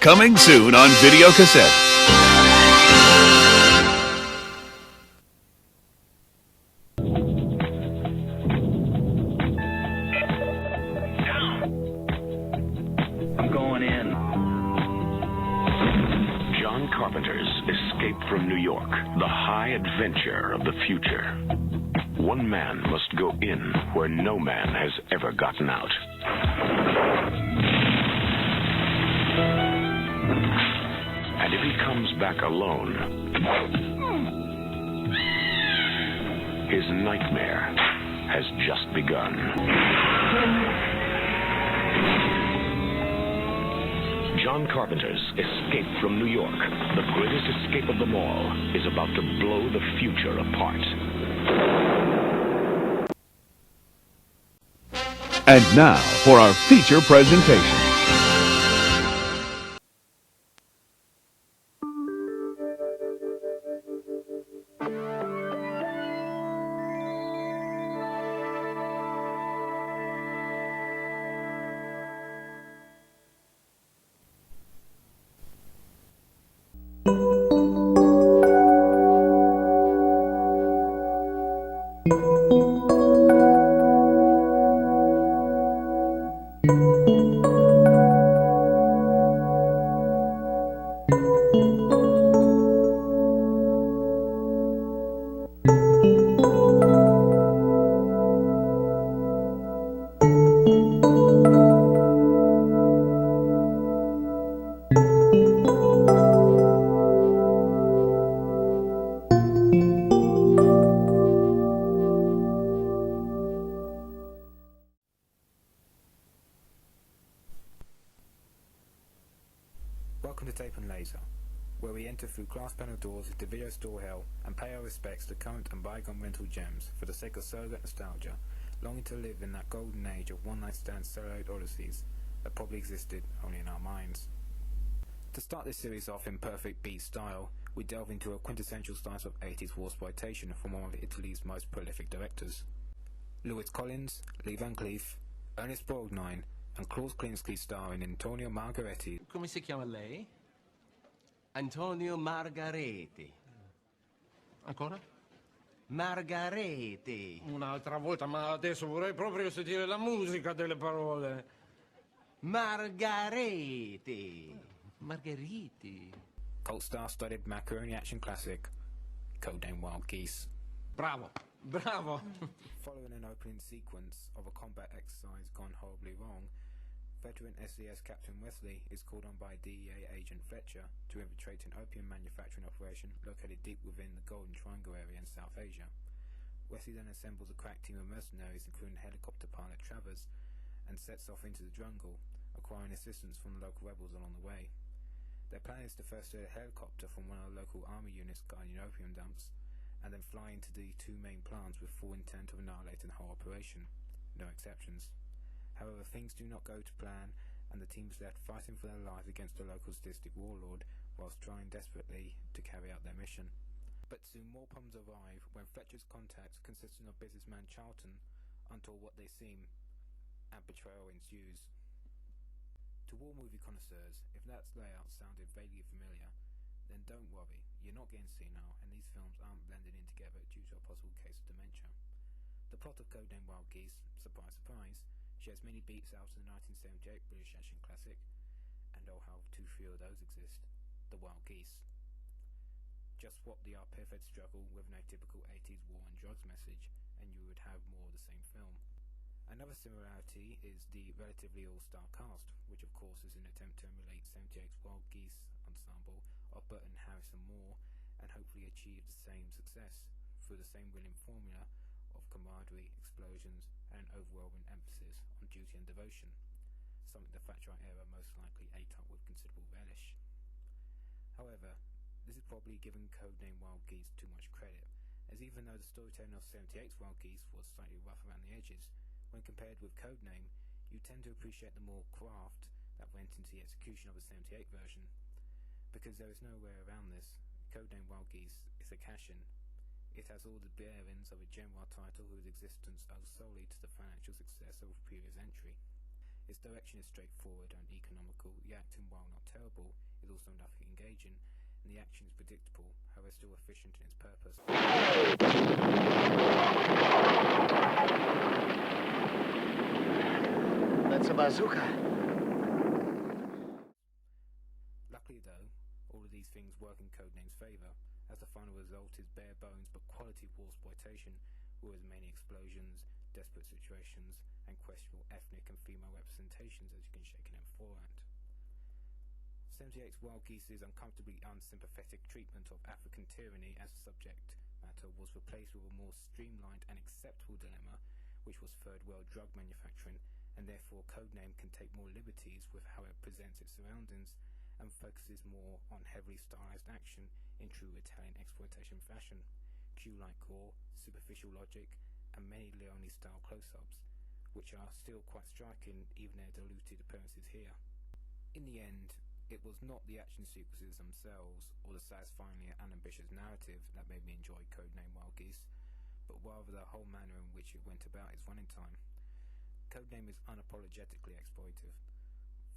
Coming soon on video cassette. I'm going in. John Carpenter's Escape from New York, the high adventure of the future. One man must go in where no man has ever gotten out. And if he comes back alone, his nightmare has just begun. John Carpenter's Escape from New York, the greatest escape of them all, is about to blow the future apart. And now for our feature presentation. Welcome to Tape and Laser, where we enter through glass panel doors into video store hell and pay our respects to current and bygone rental gems for the sake of surrogate nostalgia, longing to live in that golden age of one-night stand celluloid odysseys that probably existed only in our minds. To start this series off in perfect beat style, we delve into a quintessential slice of 80s warsploitation from one of Italy's most prolific directors. Lewis Collins, Lee Van Cleef, Ernest Borgnine, and Klaus Kinski starring Antonio Margheriti. Come si chiama lei? Antonio Margheriti. Ancora? Margheriti. Un'altra volta, ma adesso vorrei proprio sentire la musica delle parole. Margheriti. Margheriti. Cult star-studded macaroni action classic, Codename Wild Geese. Bravo, bravo. Following an opening sequence of a combat exercise gone horribly wrong, veteran SES Captain Wesley is called on by DEA agent Fletcher to infiltrate an opium manufacturing operation located deep within the Golden Triangle area in South Asia. Wesley then assembles a crack team of mercenaries, including helicopter pilot Travers, and sets off into the jungle, acquiring assistance from the local rebels along the way. Their plan is to first steal a helicopter from one of the local army units guarding opium dumps, and then fly into the two main plants with full intent of annihilating the whole operation. No exceptions. However, things do not go to plan, and the team is left fighting for their lives against the local sadistic warlord, whilst trying desperately to carry out their mission. But soon more problems arrive when Fletcher's contacts, consisting of businessman Charlton, until what they seem, and betrayal ensues. To war movie connoisseurs, if that layout sounded vaguely familiar, then don't worry, you're not getting senile, and these films aren't blending in together due to a possible case of dementia. The plot of Codename Wild Geese, surprise surprise, shares many beats out of the 1978 British action classic, and oh how too few of those exist, the Wild Geese. Just swap the perfect struggle with an atypical 80s war and drugs message, and you would have more of the same film. Another similarity is the relatively all-star cast, which of course is an attempt to emulate 78's Wild Geese ensemble of Burton, Harrison, Moore, and hopefully achieve the same success through the same winning formula of camaraderie, explosions, and an overwhelming emphasis on duty and devotion, something the Thatcherite era most likely ate up with considerable relish. However, this is probably giving Codename Wild Geese too much credit, as even though the storytelling of 78's Wild Geese was slightly rough around the edges, when compared with Codename, you tend to appreciate the more craft that went into the execution of the 78 version. Because there is no way around this, Codename Wild Geese is a cash-in. It has all the bearings of a genre title whose existence owes solely to the financial success of a previous entry. Its direction is straightforward and economical, the acting, while not terrible, is also nothing engaging, and the action is predictable, however still efficient in its purpose. That's a bazooka. Luckily though, all of these things work in Codename's favour, as the final result is bare bones but quality warsploitation, with many explosions, desperate situations, and questionable ethnic and female representations, as you can shake an M4 at. 78's Wild Geese's uncomfortably unsympathetic treatment of African tyranny as a subject matter was replaced with a more streamlined and acceptable dilemma, which was third world drug manufacturing, and therefore Codename can take more liberties with how it presents its surroundings, and focuses more on heavily stylized action in true Italian exploitation fashion, cue-like gore, superficial logic, and many Leone-style close-ups, which are still quite striking even their diluted appearances here. In the end, it was not the action sequences themselves or the satisfyingly unambitious narrative that made me enjoy Codename Wild Geese, but rather the whole manner in which it went about its running time. Codename is unapologetically exploitive,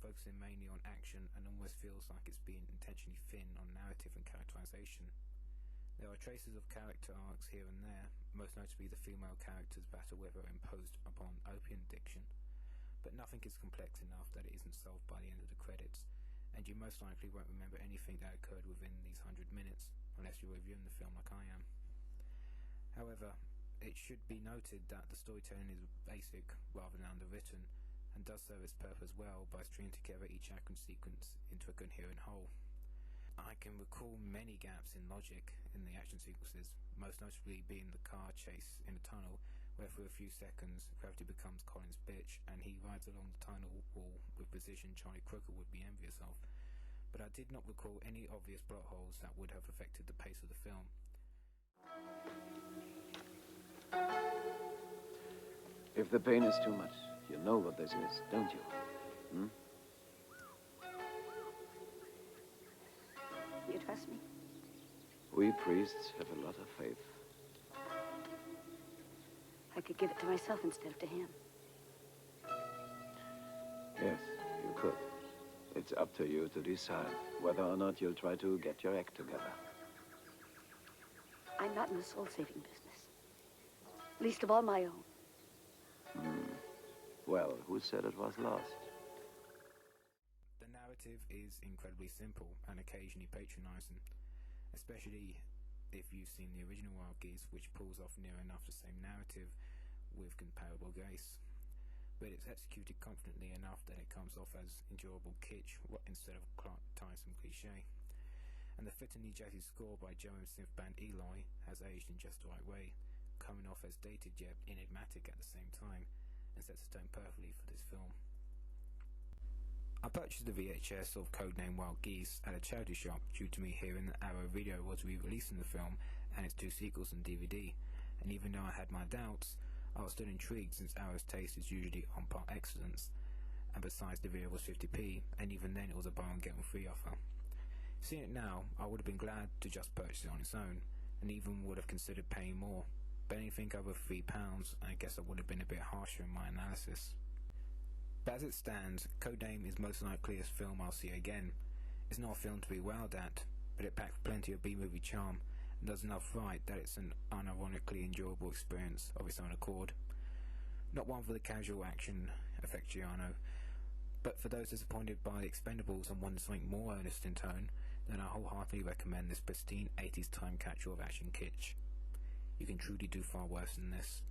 focusing mainly on action and almost feels like it's being intentionally thin on narrative and characterization. There are traces of character arcs here and there, most notably the female character's battle with her imposed upon opium addiction, but nothing is complex enough that it isn't solved by the end of the credits, and you most likely won't remember anything that occurred within these 100 minutes, unless you're reviewing the film like I am. However, it should be noted that the storytelling is basic rather than underwritten, and does serve its purpose well by stringing together each action sequence into a coherent whole. I can recall many gaps in logic in the action sequences, most notably being the car chase in the tunnel, where for a few seconds gravity becomes Colin's bitch and he rides along the tunnel wall with precision Charlie Crooker would be envious of, but I did not recall any obvious plot holes that would have affected the pace of the film. If the pain is too much, you know what this is, don't you? You trust me? We priests have a lot of faith. I could give it to myself instead of to him. Yes, you could. It's up to you to decide whether or not you'll try to get your act together. I'm not in the soul-saving business. Least of all my own. Well, who said it was lost? The narrative is incredibly simple and occasionally patronizing, especially if you've seen the original Wild Geese, which pulls off near enough the same narrative with comparable grace. But it's executed confidently enough that it comes off as enjoyable kitsch instead of tiresome cliche. And the fittingly jazzy score by German synth band Eloy has aged in just the right way, coming off as dated yet enigmatic at the same time, and sets the tone perfectly for this film. I purchased the VHS of Codename Wild Geese at a charity shop due to me hearing that Arrow Video was re-releasing the film and its two sequels on DVD, and even though I had my doubts, I was still intrigued since Arrow's taste is usually on par excellence, and besides the video was 50p, and even then it was a buy one get one free offer. Seeing it now, I would have been glad to just purchase it on its own, and even would have considered paying more, but anything over £3, I guess I would have been a bit harsher in my analysis. But as it stands, Codename is most likely a film I'll see again. It's not a film to be wowed at, but it packs plenty of B-movie charm, and does enough right that it's an unironically enjoyable experience of its own accord. Not one for the casual action affectionado, but for those disappointed by the Expendables and want something more earnest in tone, then I wholeheartedly recommend this pristine 80s time capsule of action kitsch. You can truly do far worse than this.